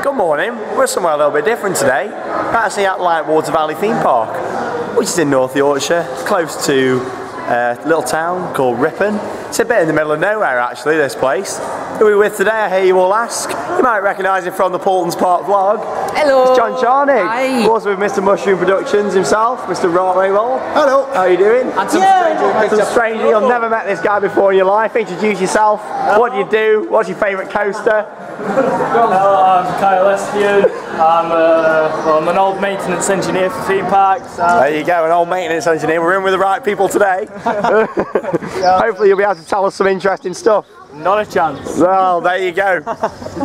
Good morning, we're somewhere a little bit different today. We're actually at Lightwater Valley theme park, which is in North Yorkshire, close to a little town called Ripon. It's a bit in the middle of nowhere actually, this place. Who are we with today, I hear you all ask? You might recognise him from the Paultons Park vlog. Hello! It's John Charnick. Hi! Also with Mr Mushroom Productions himself, Mr Railroll. Hello! How are you doing? And some stranger, you've never met this guy before in your life. Introduce yourself. What do you do? What's your favourite coaster? Hello, I'm Kyle Estian. I'm an old maintenance engineer for theme parks. There you go, an old maintenance engineer. We're in with the right people today. Hopefully you'll be able to tell us some interesting stuff. Not a chance. Well, there you go.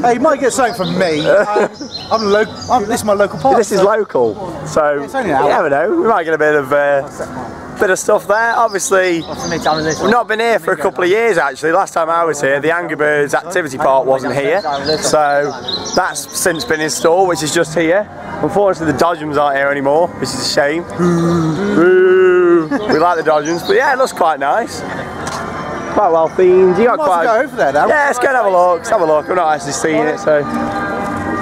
Hey, you might get something from me. This is my local park. This is local, so it's only you an hour. never know. We might get a bit of stuff there. Obviously, we've not been here for a couple of years actually. Last time I was here, the Angry Birds activity park wasn't here, so that's since been installed, which is just here. Unfortunately, the Dodgems aren't here anymore, which is a shame. We like the Dodgems, but yeah, it looks quite nice. Quite well themed. You got quite. Go over there now. Yeah, let's go and have a look. Let's have a look. I've not actually seen it, so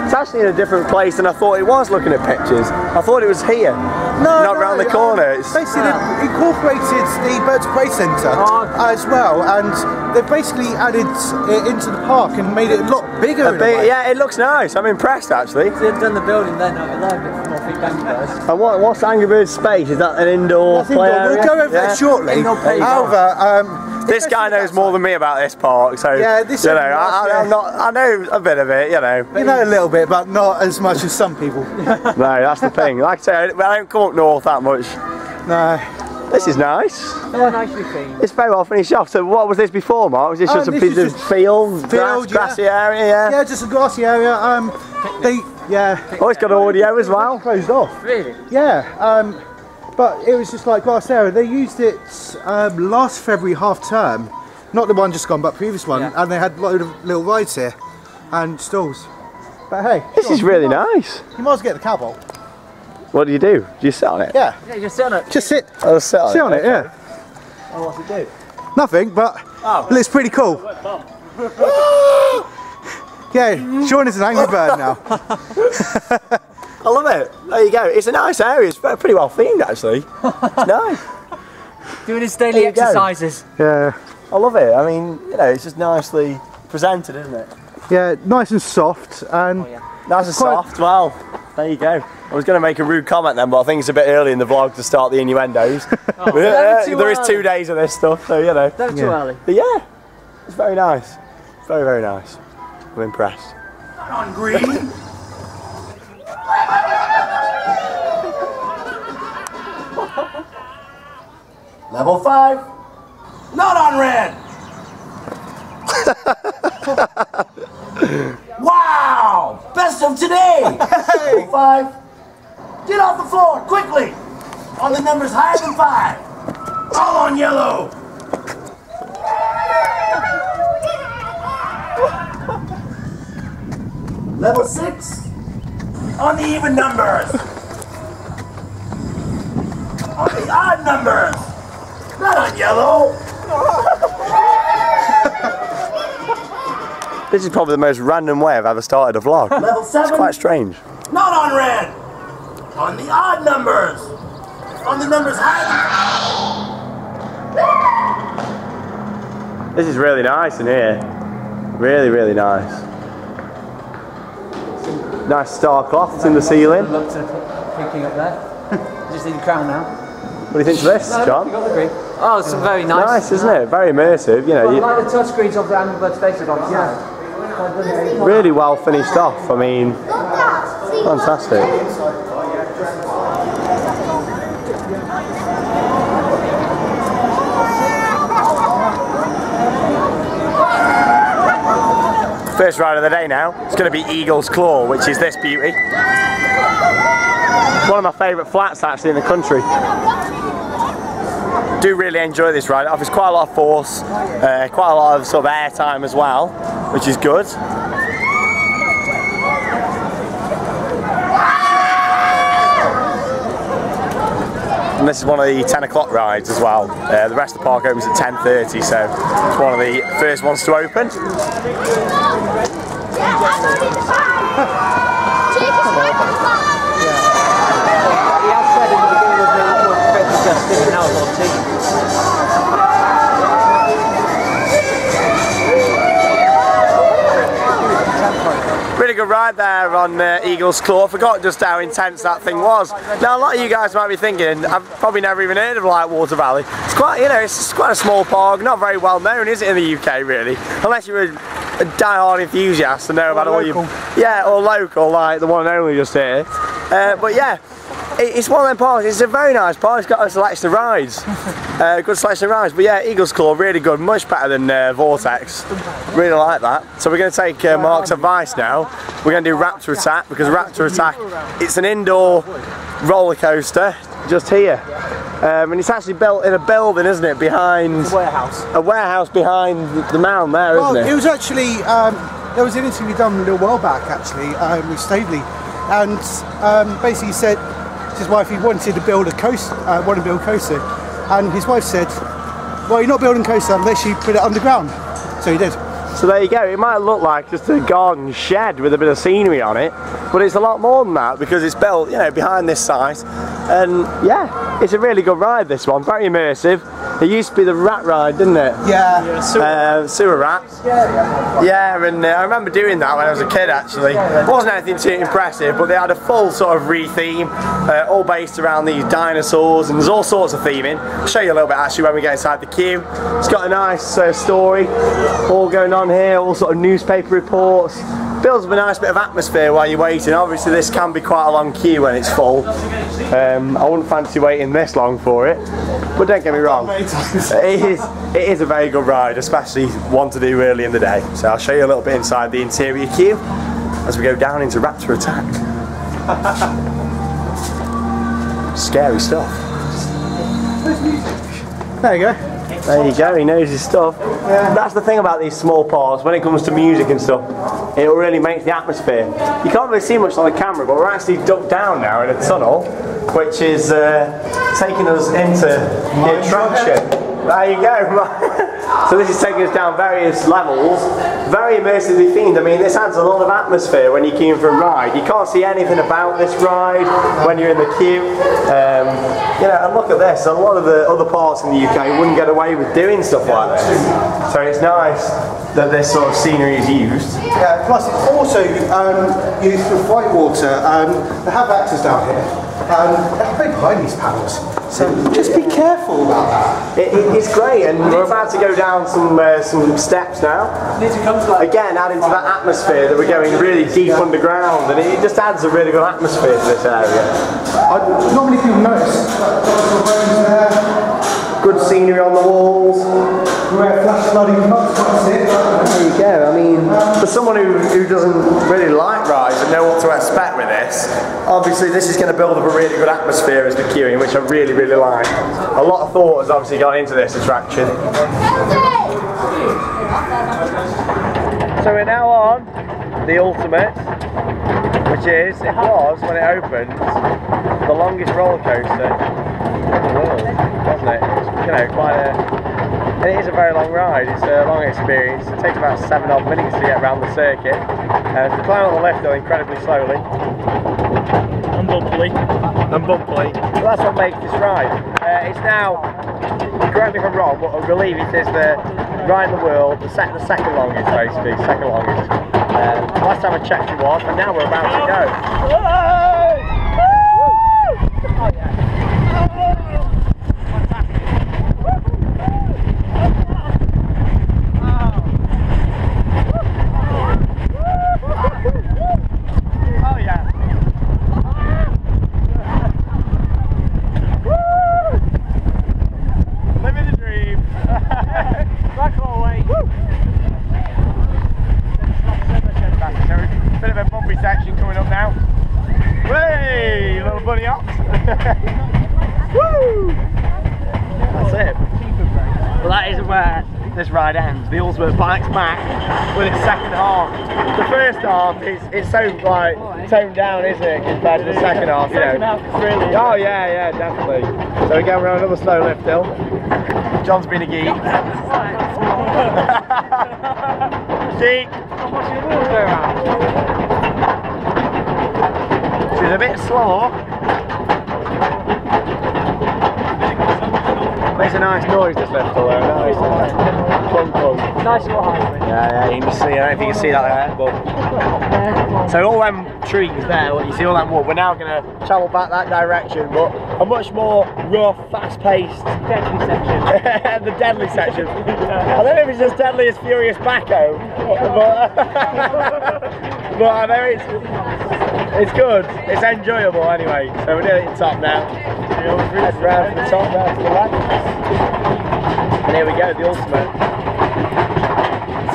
it's actually in a different place than I thought it was. Looking at pictures, I thought it was here, not round the corner. It's basically they've incorporated the Birds of Prey Centre as well, and they've basically added it into the park and made it a lot bigger. Yeah, it looks nice. I'm impressed actually. They've done the building then over there, a bit more big Angry Birds. And what's Angry Birds space? Is that an indoor play area? We'll go over there shortly. However, this guy knows more than me about this park, so yeah, this you know, I know a bit of it, you know. You know a little bit, but not as much as some people. No, that's the thing. Like I say, I don't come up north that much. No. This is nice. Yeah, nicely themed. It's very well finished off. So what was this before, Mark? Was this just a piece of field, grassy area? Yeah, just a grassy area. Oh, it's got audio as well. Closed off. Really? Yeah. But it was just like grass area. They used it last February half term, not the one just gone, but previous one, and they had a load of little rides here and stalls. But hey, this is really nice. You might as well get the cowboy. What do? Do you sit on it? Yeah. Yeah, you just sit on it. Just sit. Oh, sit on it. Yeah. Oh, what's it do? Nothing, but it looks pretty cool. Yeah, Shawn is an angry bird now. I love it. There you go. It's a nice area. It's pretty well themed actually. It's nice. Doing his daily exercises. Yeah. I love it. I mean, you know, it's just nicely presented, isn't it? Yeah, nice and soft and nice and soft. Well, there you go. I was going to make a rude comment then, but I think it's a bit early in the vlog to start the innuendos. There is 2 days of this stuff, so you know. Never too early. But yeah, it's very nice. Very, very nice. I'm impressed. On green. Level 5. Not on red. Wow! Best of today. Level 5. Get off the floor quickly. On the numbers higher than 5. All on yellow. Level 6. On the even numbers. On the odd numbers. Not on yellow. This is probably the most random way I've ever started a vlog. Level 7. It's quite strange. Not on red. On the odd numbers. On the numbers higher. This is really nice in here. Really, really nice. Nice star cloths in the ceiling. Looked at picking up there. Just need the crown now. What do you think to this, John? Oh, it's very nice. Nice, isn't it? Very immersive. You know, I like the touch screens of the Angry Birds faces on the side. really well finished off. I mean, fantastic. First ride of the day now. It's going to be Eagle's Claw, which is this beauty. One of my favourite flats actually in the country. Do really enjoy this ride. It offers quite a lot of force, quite a lot of sort of air time as well, which is good. And this is one of the 10 o'clock rides as well. The rest of the park opens at 10:30, so it's one of the first ones to open. really good ride there on Eagle's Claw. I forgot just how intense that thing was. Now a lot of you guys might be thinking, I've probably never even heard of Lightwater Valley. It's quite, you know, it's quite a small park, not very well known, is it, in the UK really? Unless you're a die-hard enthusiast and know about all you... Yeah, or local, like the one and only just here. But yeah, it's one of them parks. It's a very nice park. It's got a selection of rides. Good selection of rides. But yeah, Eagle's Claw, really good. Much better than Vortex. Really like that. So we're going to take Mark's advice now. We're going to do Raptor Attack, because Raptor Attack, it's an indoor roller coaster just here. And it's actually built in a building, isn't it? Behind... A warehouse. A warehouse behind the mound there, isn't it? It was actually... there was an interview done a little while back, actually, with Stavely. And basically he said to his wife he wanted to build a coaster, coaster, and his wife said, well, you're not building a coaster unless you put it underground. So he did. So there you go, it might look like just a garden shed with a bit of scenery on it, but it's a lot more than that because it's built, you know, behind this site. And yeah, it's a really good ride, this one, very immersive. It used to be the rat ride, didn't it? Yeah. Sewer rats. Yeah, and I remember doing that when I was a kid actually. It wasn't anything too impressive, but they had a full sort of re-theme, all based around these dinosaurs, and there's all sorts of theming. I'll show you a little bit actually when we get inside the queue. It's got a nice story all going on here, all sort of newspaper reports. Builds up a nice bit of atmosphere while you're waiting. Obviously this can be quite a long queue when it's full. I wouldn't fancy waiting this long for it, but don't get me wrong, it is a very good ride, especially one to do early in the day. So I'll show you a little bit inside the interior queue as we go down into Raptor Attack. Scary stuff. There you go. There you go, he knows his stuff. Yeah. That's the thing about these small parks, when it comes to music and stuff, it really makes the atmosphere. You can't really see much on the camera, but we're actually ducked down now in a tunnel, which is taking us into the attraction. There you go. So this is taking us down various levels, very immersively themed. I mean, this adds a lot of atmosphere when you're queuing for a ride. You can't see anything about this ride when you're in the queue. You know, and look at this. A lot of the other parts in the UK wouldn't get away with doing stuff like this. So it's nice that this sort of scenery is used. Yeah, plus it's also used with Whitewater. They have actors down here. They're behind these panels. So just be careful about that. It's great, and we're about to go down some steps now. Again, adding to that atmosphere that we're going really deep underground, and it just adds a really good atmosphere to this area. Not many people notice. Good scenery on the walls. There you go. I mean, for someone who doesn't really like rides and know what to expect with this, obviously this is going to build up a really good atmosphere as we're queuing, which I really, really like. A lot of thought has obviously gone into this attraction. So we're now on the ultimate, which is, it was when it opened, the longest roller coaster in the world, wasn't it? It's, you know, quite a... And it is a very long ride, it's a long experience. It takes about 7 odd minutes to get around the circuit. We climb on the lift though incredibly slowly. And bumpily. And bumpily. So that's what makes this ride. It's now, correct me if I'm wrong, but I believe it is the ride in the world, the second longest basically, second longest. Last time I checked it was, and now we're about to go. Section coming up now. Hey, little bunny hops. Woo! That's it. Well, that is where this ride ends. The ultimate bikes back with its second half. The first half is so like toned down, isn't it, compared to the second half? You know. Really. Oh yeah, definitely. So we're going around another slow lift hill. John's been a geek. Geek. She's a bit slow. Makes a nice noise, this lift, though. Nice. Clunk, clunk. Nice little highway. Yeah, you can just see, I don't know if you can see that there, but... So all them trees there, you see all that wood, we're now going to travel back that direction, but a much more rough, fast-paced... Deadly section. The deadly section. I don't know if it's as deadly as Furious Backhoe, but I know it's good, it's enjoyable anyway. So we're nearly at the top now. Head round from the top round to the left. And here we go, the ultimate.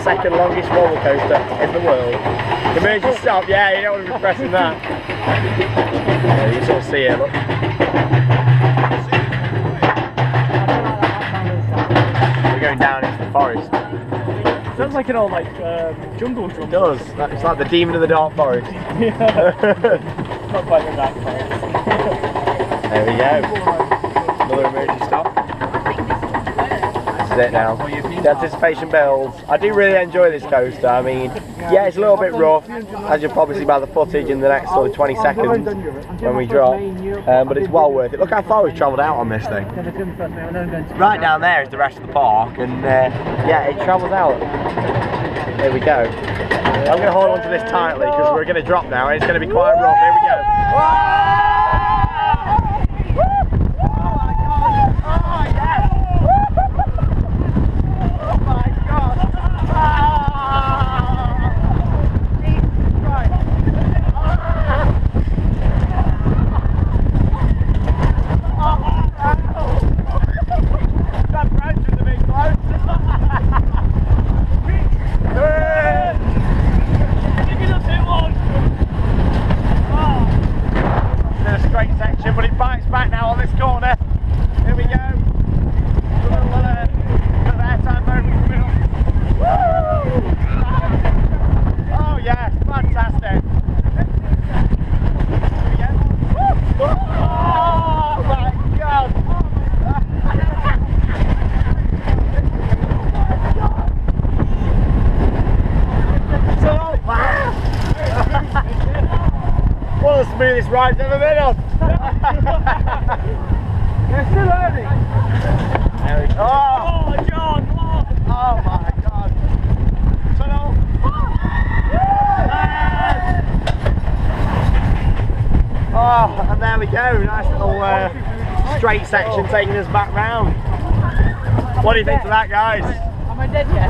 Second longest roller coaster in the world. Emergency stop, yeah, you don't want to be pressing that. Yeah, you can sort of see it, look. We're going down into the forest. Sounds like an old jungle drum. It does, it's like the demon of the dark forest. Not quite in that forest. There we go. Another emergency stop. This is it now. The anticipation builds. I do really enjoy this coaster. I mean, yeah, it's a little bit rough, as you'll probably see by the footage in the next sort of 20 seconds when we drop, but it's well worth it. Look how far we've travelled out on this thing. Right down there is the rest of the park, and yeah, it travels out. There we go. I'm going to hold on to this tightly because we're going to drop now, and it's going to be quite rough. Here we go. One of the smoothest rides I've ever been on. You're still learning. There we go. Oh, John! Oh my God! Tunnel. Oh, and there we go. Nice little straight section taking us back round. What do you think of that, guys? Am I dead yet?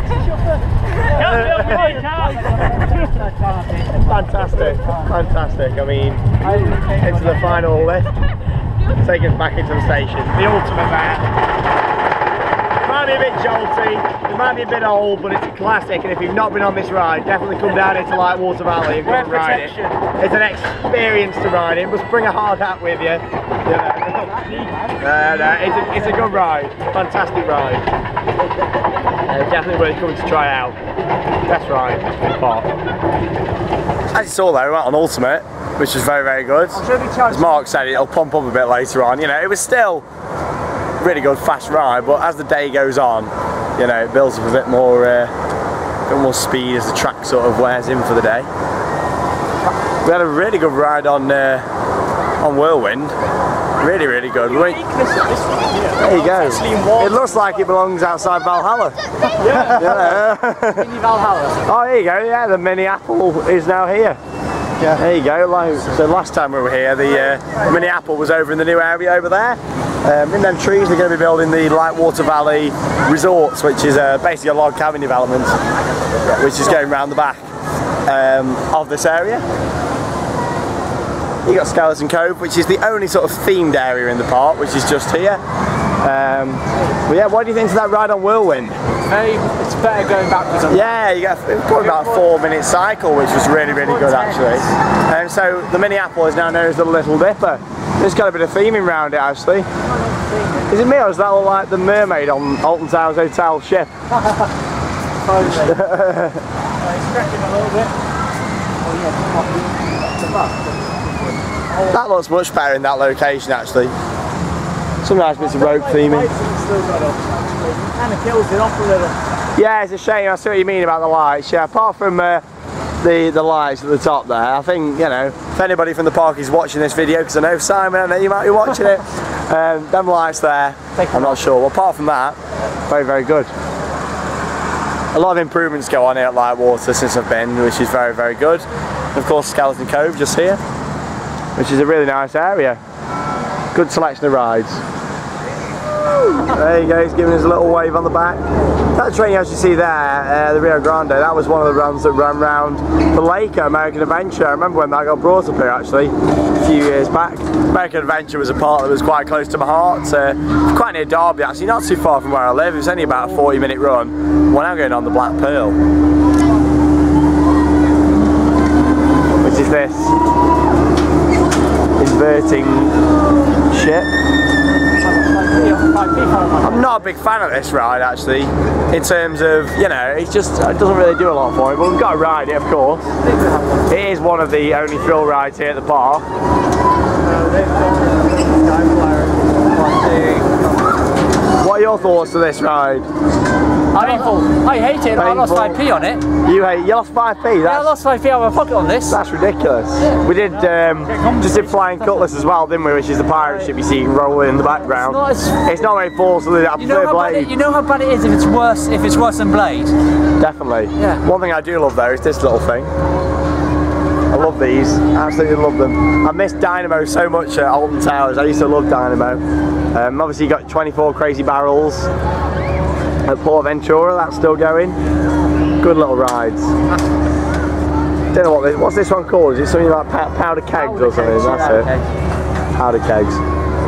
Fantastic, fantastic. I mean, into the final lift, take us back into the station. The ultimate there. It might be a bit jolty, it might be a bit old, but it's a classic. And if you've not been on this ride, definitely come down into Lightwater Valley and go and ride it. It's an experience to ride it. Must bring a hard hat with you. It's a good ride, fantastic ride. Definitely worth coming to try out. Best ride in the park. As you saw though, we went on Ultimate, which was very, very good. As Mark said, it'll pump up a bit later on. You know, it was still really good, fast ride, but as the day goes on, you know, it builds up a bit more speed as the track sort of wears in for the day. We had a really good ride on Whirlwind. Really, really good. There you go. It looks like it belongs outside Valhalla. Yeah. Mini Valhalla. Oh, there you go. Yeah, the Mini Apple is now here. Yeah. There you go. Like, so last time we were here, the Mini Apple was over in the new area over there. In them trees, they're going to be building the Lightwater Valley Resorts, which is basically a log cabin development, which is going round the back of this area. You got Skeleton Cove, which is the only sort of themed area in the park, which is just here. But yeah, what do you think of that ride on Whirlwind? It's better going backwards. Yeah, you got probably about a 4-minute cycle, which was really, really good actually. And so the Mini Apple is now known as the Little Dipper. There's got a bit of theming around it actually. Is it me or does that look like the mermaid on Alton Towers Hotel ship? It's cracking a little bit. Oh yeah, that looks much better in that location actually. Some nice bits of rope theming. Kind of kills it off a little. Yeah, it's a shame. I see what you mean about the lights. Yeah, apart from the lights at the top there, I think, you know, if anybody from the park is watching this video, because I know Simon, I know you might be watching it, them lights there, I'm not sure. Well, apart from that, very, very good. A lot of improvements go on here at Lightwater since I've been, which is very, very good. And of course, Skeleton Cove just here, which is a really nice area. Good selection of rides. There you go, he's giving us a little wave on the back. That train you actually see there, the Rio Grande, that was one of the runs that ran round the lake at American Adventure. I remember when that got brought up here actually, a few years back. American Adventure was a part that was quite close to my heart, quite near Derby actually, not too far from where I live. It was only about a 40-minute run. We're now going on the Black Pearl. Which is this inverting ship. I'm not a big fan of this ride actually, in terms of, you know, it doesn't really do a lot for me, but we've got to ride it of course. It is one of the only thrill rides here at the park. What are your thoughts to this ride? I hate it, but I lost 5p on it. You lost 5p? Yeah, I lost 5p out of my pocket on this. That's ridiculous. Yeah. We did just did Flying Cutlass as well, didn't we? Which is the pirate ship you see rolling in the background. It's not very full, so I prefer Blade. You know how bad it is if it's worse than Blade? Definitely. Yeah. One thing I do love though is this little thing. I love these, absolutely love them. I miss Dynamo so much at Alton Towers. I used to love Dynamo. Obviously you got 24 Crazy Barrels at Port Ventura, that's still going. Good little rides. Don't know what's this one called? Is it something like powder kegs or something? That's it. Powder kegs.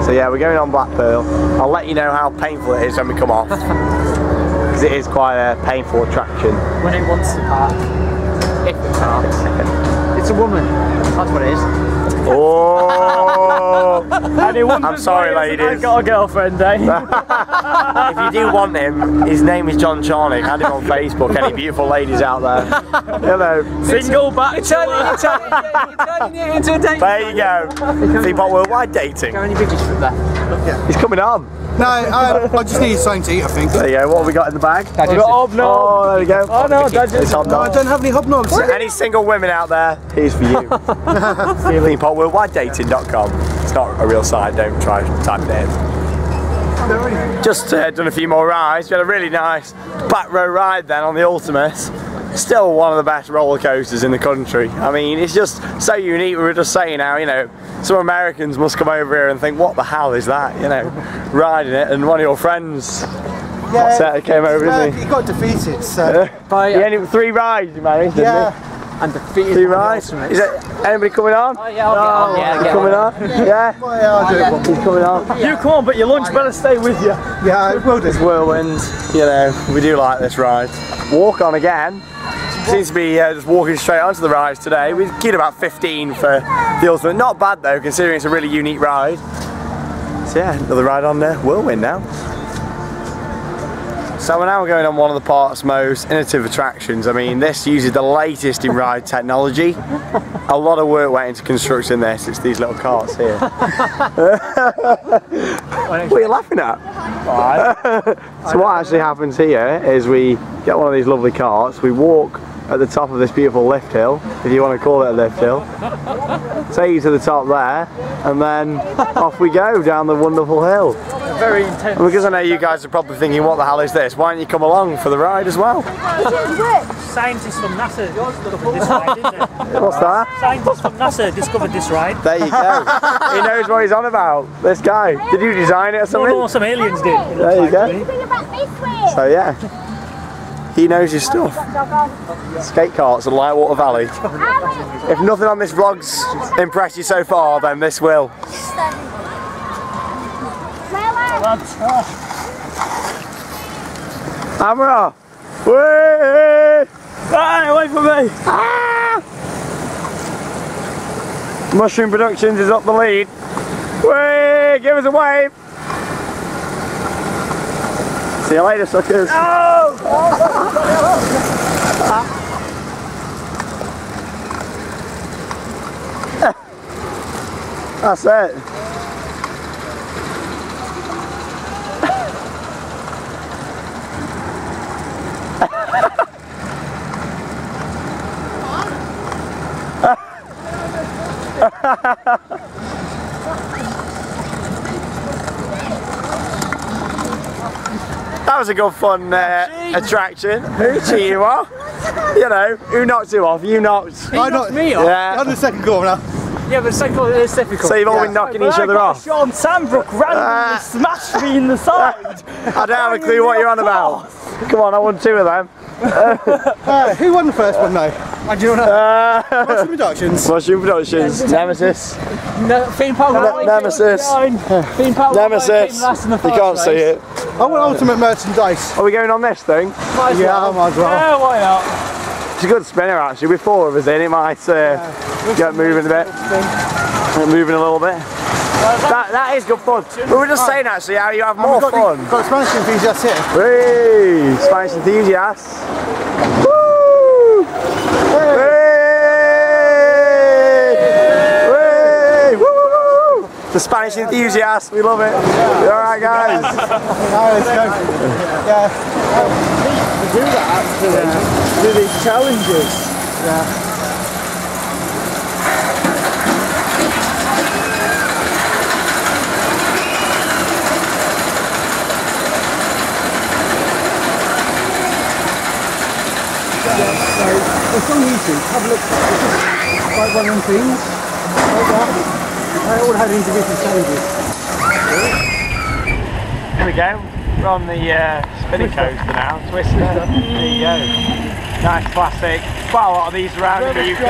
So yeah, we're going on Black Pearl. I'll let you know how painful it is when we come off. Because it is quite a painful attraction. When it wants to park. If it parks. It's a woman. That's what it is. Oh! I'm sorry, ladies. I've got a girlfriend, eh? If you do want him, his name is John Charnick. Add him on Facebook. Any beautiful ladies out there? Hello. Single bachelor. Turning it into a date. There you go. Teapot Worldwide dating. Go any biggies from there. He's coming on. No, I just need something to eat, I think. There you go. What have we got in the bag? We've got hobnob. Oh, there we go. Oh no, it's hobnob. No, I don't have any hobnobs. Any single women out there, here's for you. TeapotWorldWideDating.com. It's not a real site, don't try to type it in. Just done a few more rides. We had a really nice back row ride then on the Ultimus. Still one of the best roller coasters in the country. I mean, it's just so unique. We were just saying how, you know, some Americans must come over here and think, what the hell is that, you know, riding it, and one of your friends came over, didn't he? He got defeated, so... He only 3 rides he managed, didn't he? And defeated 3 rides. Is it anybody coming on? Oh yeah, I'll get on. Coming on? Yeah? He's coming on. You come on, but your lunch better stay with you. Yeah, it will do. This whirlwind, you know, we do like this ride. Walk on again. Seems to be just walking straight onto the rides today. We queued about 15 for the Ultimate. Not bad though, considering it's a really unique ride. So yeah, another ride on Whirlwind now. So we're now going on one of the park's most innovative attractions. I mean, this uses the latest in ride technology. A lot of work went into constructing this. It's these little carts here. What are you laughing at? So what actually happens here is we get one of these lovely carts, we walk at the top of this beautiful lift hill, if you want to call it a lift hill, take you to the top there, and then off we go down the wonderful hill. Very intense. And because I know you guys are probably thinking, what the hell is this? Why don't you come along for the ride as well? Scientists from NASA discovered this ride, didn't they? What's that? Scientists from NASA discovered this ride. There you go. He knows what he's on about, this guy. Did you design it or something? No, some aliens did. There you go. So yeah, he knows his stuff. Skate karts at Lightwater Valley. If nothing on this vlog's impressed you so far, then this will. Camera! Whee! Hey, away from me! Ah! Mushroom Productions is up the lead. Whee! Give us a wave! See you later, suckers. Oh! That's it. That was a good fun attraction. Who cheated you are? You know, who knocked you off? You knocked. I knocked me off? Yeah. On the second corner. Yeah, but the second corner is difficult. So you've all been knocking each other off? Shawn Sanbrooke randomly smashed me in the side. I don't have a clue what you're on about. Come on, I won 2 of them. Who won the first one though? I do not know. Mushroom Productions. Mushroom Productions. Nemesis. No, Theme Park. Nemesis. Theme Park. Nemesis. You can't see it. I want ultimate merchandise. Are we going on this thing? Yeah, I might as well. Yeah, why not? It's a good spinner actually. With 4 of us in, it might get moving a bit. Moving a little bit. That is good fun. We were just saying actually how you have more fun. We've got Spanish enthusiasts here. Whee! Spanish enthusiasts. Woo! Whee! Woo! The Spanish enthusiasts, we love it. You alright guys? Let's go. Yeah. To do that actually. Do these challenges. Yeah. It's on YouTube. Have a look. It's just like one of them things. Like that. They all had individual challenges. Here we go. We're on the spinning coaster now. Twister. There you go. Nice classic. Quite a lot of these around in the UK.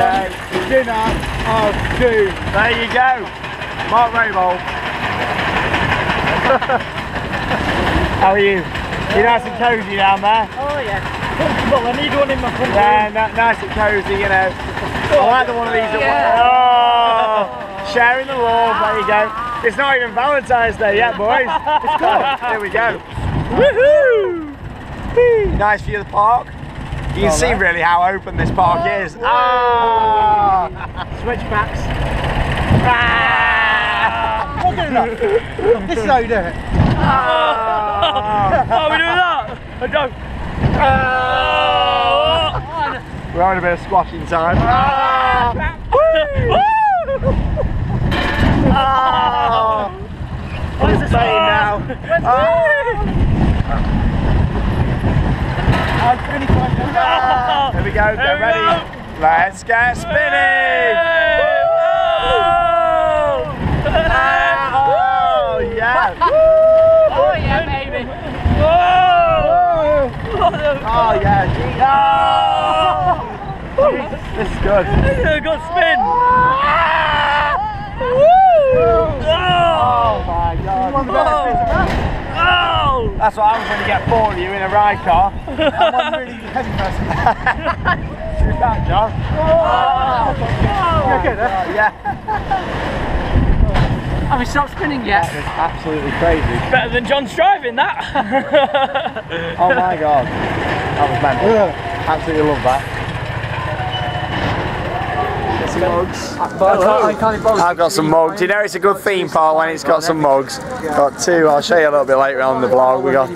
Dinner of doom. There you go. Mark Rainbow. How are you? You're nice and cosy down there. Oh yeah. Well, I need one in my front room. Yeah, nice and cosy, you know. I like the one of these. Oh, sharing the love. There you go. It's not even Valentine's Day yet, boys. It's good. Here we go. Woohoo! Nice view of the park. You can see really how open this park is. Ah! Switchbacks. Ah! Look at that. This is how you do it. Ah! Are we doing that? I don't. We're having a bit of squashing time. Ah! Ah! What is this saying now? Here we go, get ready. Let's get spinning! Oh yeah! Oh yeah, baby. Oh yeah! This is good. Good spin. Oh my god! That's what happens when you get 4 of you in a ride car. I'm one really heavy person. Who's that, John? You're good, huh? Yeah. Have we stopped spinning yet? That was absolutely crazy. Better than John's driving that. Oh my god. That was mental. Absolutely love that. I've got some mugs. You know it's a good theme park when it's got some mugs. Got 2, I'll show you a little bit later on in the vlog. We got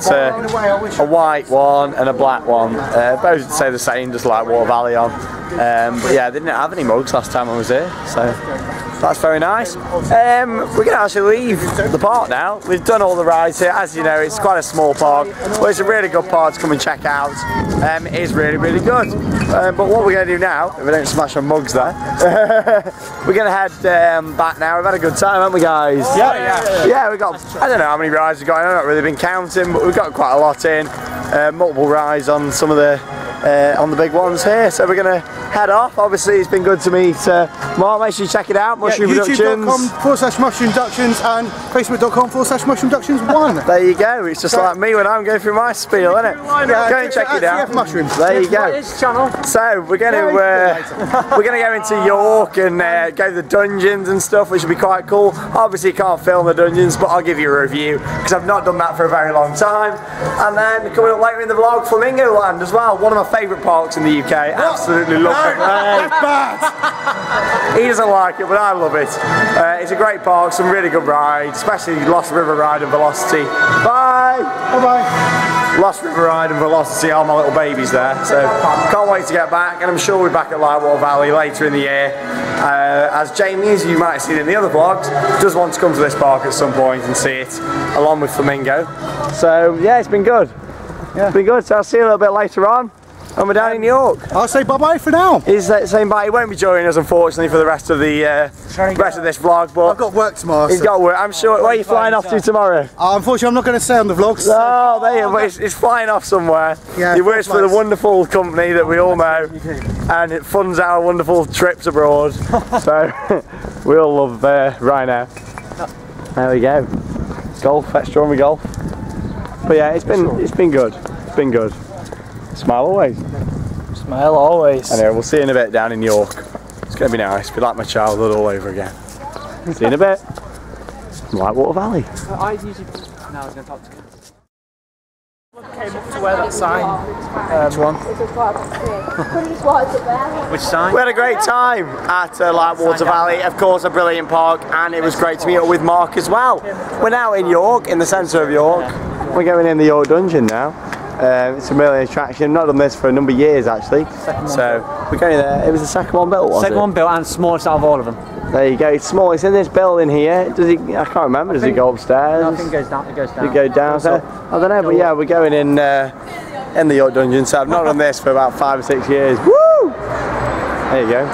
a white one and a black one. Both say the same, just like Lightwater Valley on. But yeah, they didn't have any mugs last time I was here, so that's very nice. We're going to actually leave the park now. We've done all the rides here. As you know, it's quite a small park, but it's a really good park to come and check out. It is really, really good. But what we're going to do now, if we don't smash our mugs there, we're going to head back now. We've had a good time, haven't we, guys? Yeah, we've got, I don't know how many rides we've got. I've not really been counting, but we've got quite a lot in. Multiple rides on some of the on the big ones here, so we're going to head off. Obviously it's been good to meet Mark. Make sure you check it out, Mushroom Productions. YouTube.com/mushroomductions and Facebook.com/mushroomductions1. There you go, it's just like me when I'm going through my spiel, isn't it? Go and check it out. Mushrooms. There you go. Channel. So we're going to go into York and go to the dungeons and stuff, which will be quite cool. Obviously you can't film the dungeons, but I'll give you a review because I've not done that for a very long time. And then coming up later in the vlog, Flamingo Land as well, one of my favourite parks in the UK. Absolutely love it. He doesn't like it, but I love it. It's a great park, some really good rides, especially Lost River Ride and Velocity. Bye! Bye-bye. Lost River Ride and Velocity are my little babies there, so can't wait to get back, and I'm sure we'll be back at Lightwater Valley later in the year. As Jamie, as you might have seen in the other vlogs, does want to come to this park at some point and see it, along with Flamingo. So yeah, it's been good. Yeah. Be good. So I'll see you a little bit later on. And we're down in York. I'll say bye-bye for now. He's saying bye. He won't be joining us, unfortunately, for the rest of the rest of this vlog. But I've got work tomorrow. He's got work. I'm sure. Where are you flying off to tomorrow? Unfortunately, I'm not going to stay on the vlogs. No, there you go. He's flying off somewhere. Yeah, he works for the wonderful company that we all know, and it funds our wonderful trips abroad. So we all love Rhino. There we go. Golf, extraordinary golf. But yeah, it's been good. It's been good. Smile always. Smile always. Anyway, we'll see you in a bit down in York. It's going to be nice. Be like my childhood all over again. See you in a bit. Lightwater Valley. I usually. No, I was going to talk to you. Came up to where that sign. Which one? Which sign? We had a great time at Lightwater Valley. Of course, a brilliant park, and it was great to meet up with Mark as well. We're now in York, in the centre of York. We're going in the York Dungeon now. It's a really attraction. Not done this for a number of years actually. So we're going there. It was the second one built, wasn't it? Second one built and smallest out of all of them. There you go. It's small. It's in this building here. Does it? I can't remember. Does it go upstairs? No, I think it goes down. It goes down. It goes downstairs. I don't know, but yeah, we're going in the York Dungeon. So I've not done this for about 5 or 6 years. Woo! There you go.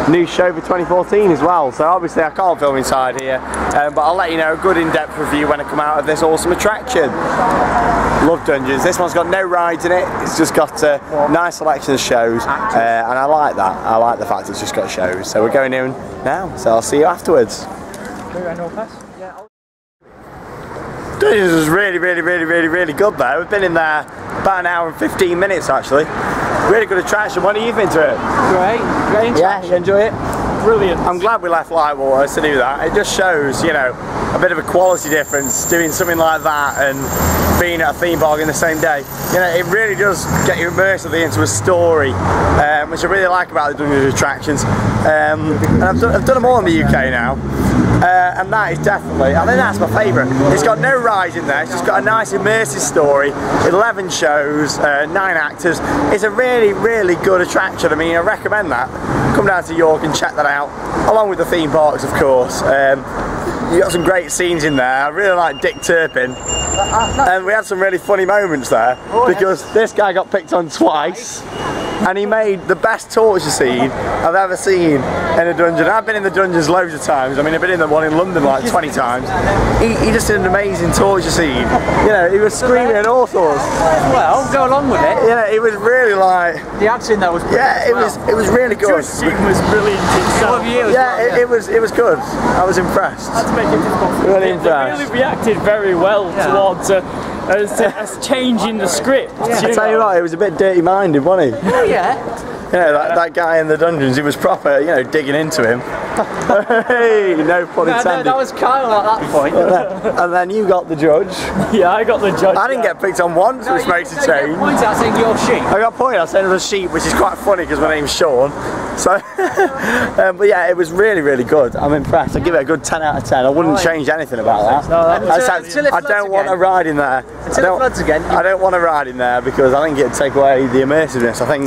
New show for 2014 as well, so obviously I can't film inside here, but I'll let you know a good in-depth review when I come out of this awesome attraction. Love dungeons. This one's got no rides in it, it's just got a nice selection of shows, and I like that. I like the fact it's just got shows. So we're going in now, so I'll see you afterwards. Dungeons was really good though. We've been in there about an hour and 15 minutes actually. Really good attraction. What do you think to it? Great. Yeah, you enjoy it? Brilliant. I'm glad we left Lightwater to do that. It just shows, you know, a bit of a quality difference doing something like that and being at a theme park in the same day. You know, it really does get you immersively into a story, which I really like about the Dungeons attractions. And I've done them all in the UK now. And that is definitely, I think that's my favourite. It's got no rides in there, it's just got a nice immersive story, 11 shows, 9 actors. It's a really good attraction. I mean, I recommend that. Come down to York and check that out, along with the theme parks of course. You got some great scenes in there. I really like Dick Turpin. And we had some really funny moments there, because this guy got picked on twice. And he made the best torture scene I've ever seen in a dungeon. I've been in the dungeons loads of times. I mean, I've been in the one in London like 20 times. He just did an amazing torture scene. You know, he was screaming and all sorts. Well, go along with it. You know, it was really like... The acting though was brilliant. Yeah, it was really good. The scene was brilliant itself. Yeah, it was good. I was impressed. Had to make it difficult. Really They impressed. really reacted very well towards us changing the script. I tell you what, it was a bit dirty-minded, wasn't he? Oh yeah. You know, that guy in the dungeons, he was proper, you know, digging into him. Hey, no pun intended. That was Kyle at that point. And then you got the judge. Yeah, I got the judge. I didn't get picked on once, which makes a change. Points out saying you're sheep. I got pointed out saying I was a sheep, which is quite funny because my name's Shawn. So, but yeah, it was really good. I'm impressed. I give it a good 10 out of 10. I wouldn't change anything about that. No, I don't want a ride in there. Until it floods again. I don't want a ride in there because I think it'd take away the immersiveness. I think,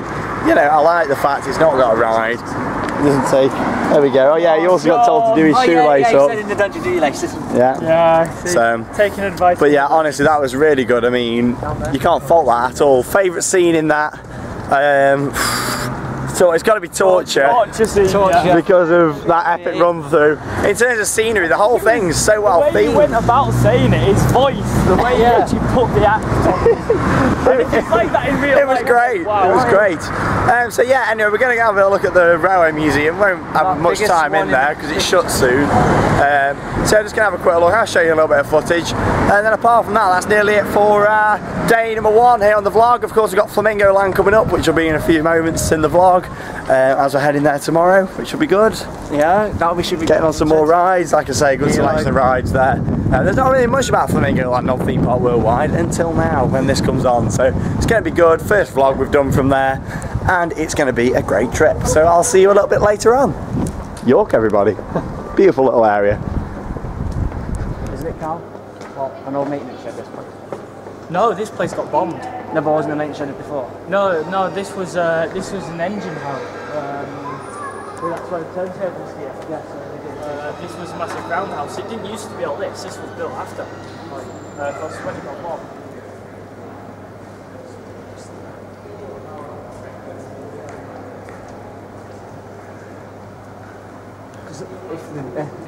you know, I like the fact it's not got a ride. It doesn't take. There we go. Oh yeah, he also got told to do his shoelace he up. said in the dungeon, do your laces. Yeah. See, So, taking advice. but yeah, honestly, that was really good. I mean, you can't fault that at all. Favourite scene in that? So it's got to be torture. Torture scene, yeah. Because of that epic run through. In terms of scenery, the whole thing's so well The way he themed. went about saying it, his voice, the way he actually put the act on. It's like that in real life. It was great. Wow. It was great. So yeah, anyway, we're going to have a look at the Railway Museum. Won't have much time in there because it shuts soon. So just going to have a quick look. I'll show you a little bit of footage. And then apart from that, that's nearly it for day number 1 here on the vlog. Of course, we've got Flamingo Land coming up, which will be in a few moments in the vlog. As we're heading there tomorrow, which will be good. Yeah, that we should be getting on some more rides. Like I say, good selection of rides there. There's not really much about Flamingo Land on Theme Park Worldwide until now when this comes on, so it's going to be good. First vlog we've done from there, and it's going to be a great trip. So I'll see you a little bit later on. York, everybody. Beautiful little area. Isn't it, Carl? Well, an old maintenance shed, this one. No, this place got bombed. Never wasn't a maintenance shed before. No, this was an engine house. Well, that's why the turntables here. Yes, This was a massive roundhouse. It didn't used to be all this. This was built after. Because when it got bombed.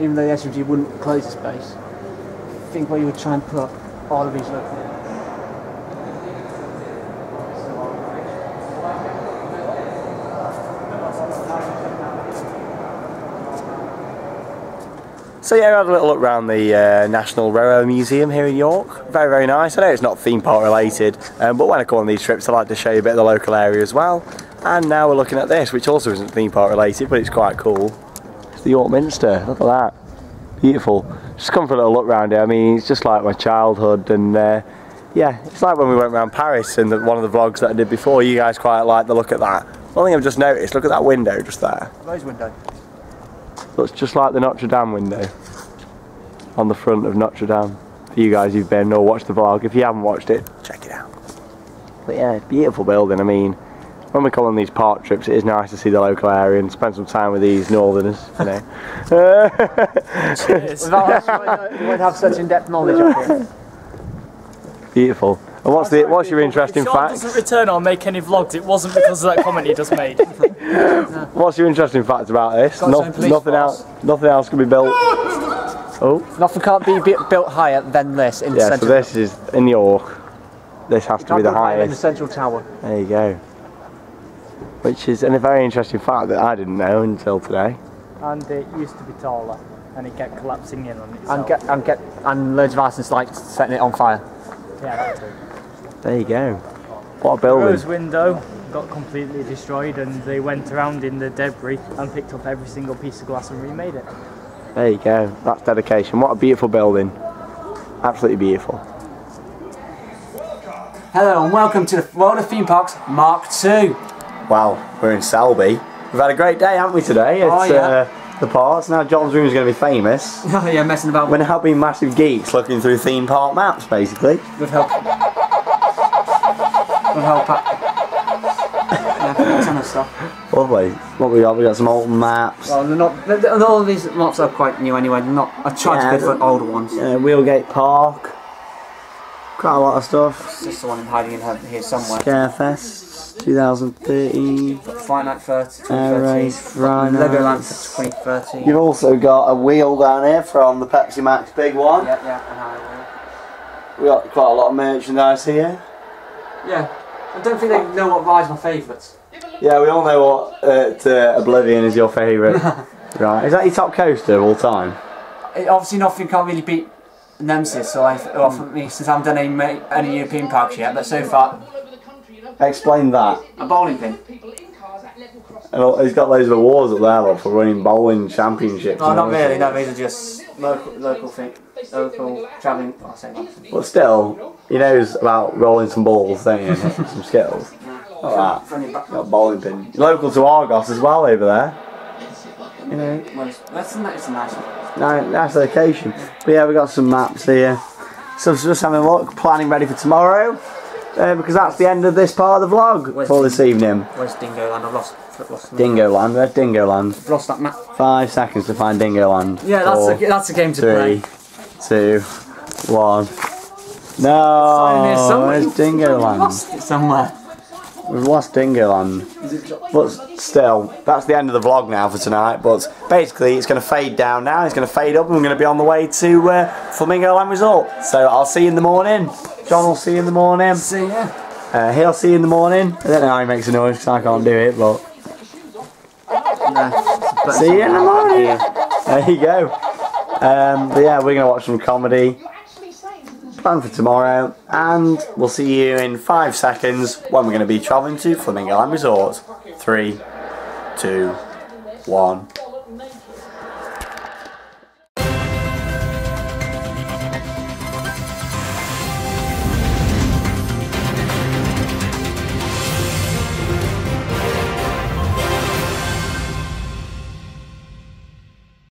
Even though the SMG wouldn't close the space, I think where you would try and put all of these local. So yeah, I had a little look around the National Railway Museum here in York. Very, very nice. I know it's not theme park related, but when I go on these trips I like to show you a bit of the local area as well. And now we're looking at this, which also isn't theme park related, but it's quite cool. It's the York Minster, look at that. Beautiful. Just come for a little look around here. I mean, it's just like my childhood, and yeah, it's like when we went around Paris in one of the vlogs that I did before. You guys quite like the look at that. One thing I've just noticed, look at that window just there. Rose window. Looks just like the Notre Dame window on the front of Notre Dame. For you guys who've been or watched the vlog, if you haven't watched it, check it out. But yeah, beautiful building. I mean, when we come on these park trips, it is nice to see the local area and spend some time with these northerners, you know. Cheers. You won't have such in-depth knowledge of it. Beautiful. And what's your interesting fact? fact? If Shawn doesn't return or make any vlogs, it wasn't because of that comment he just made. What's your interesting fact about this? Nothing else can be built. Oh. Nothing can't be built higher than this in the centre. So this is in York. This has to be the highest. In the central tower. There you go. Which is a very interesting fact that I didn't know until today. And it used to be taller, and it kept collapsing in on itself. And loads of arsonists like setting it on fire. Yeah, that too. There you go. What a building. The rose window got completely destroyed, and they went around in the debris and picked up every single piece of glass and remade it. There you go. That's dedication. What a beautiful building. Absolutely beautiful. Hello and welcome to the World of Theme Parks Mark II. Wow, we're in Selby. We've had a great day, haven't we, today? It's the parks. Now John's room is going to be famous. Oh yeah, messing about. We're now being massive geeks looking through theme park maps, basically. With help. With help. Yeah, ton of stuff. Lovely. What we got? We got some old maps. Well, they're not. All of these maps are quite new anyway. They're not. I tried to go for older ones. Wheelgate Park. Quite a lot of stuff. It's just the one hiding in here somewhere. Scarefest 2013. Friday Night 30. Air Race, Friday Night. Legoland 2013. You've also got a wheel down here from the Pepsi Max big one. Yeah. We got quite a lot of merchandise here. Yeah. I don't think they know what ride's my favourites. Yeah, we all know what Oblivion is your favourite. Right. Is that your top coaster of all time? Obviously nothing can't really beat Nemesis, so I offered me, since I haven't done any European parks yet, but so far. Explain that. A bowling pin. And he's got loads of awards up there look, for winning bowling championships. No, not really, no, these are just local travelling. But still, he knows about rolling some balls, don't you? Some skills. Like that. Got a bowling pin. Local to Argos as well over there. You know. It's a nice one. Nice location. But yeah, we got some maps here. So just having a look, planning ready for tomorrow. Because that's the end of this part of the vlog for this evening. Where's Dingoland? I've lost Dingoland, where's Dingoland? I've lost that map. 5 seconds to find Dingoland. Yeah, that's a game to play. 3, 2, 1. No, where's Dingoland? Lost it somewhere. We've lost Dingoland. But still, that's the end of the vlog now for tonight. But basically, it's going to fade down now. It's going to fade up, and we're going to be on the way to Flamingoland Resort. So I'll see you in the morning. John will see you in the morning. See ya. He'll see you in the morning. I don't know how he makes a noise because I can't do it, but see you in the morning. There you go. But yeah, we're going to watch some comedy. Plan for tomorrow, and we'll see you in 5 seconds when we're going to be travelling to Flamingoland Resort. 3, 2, 1.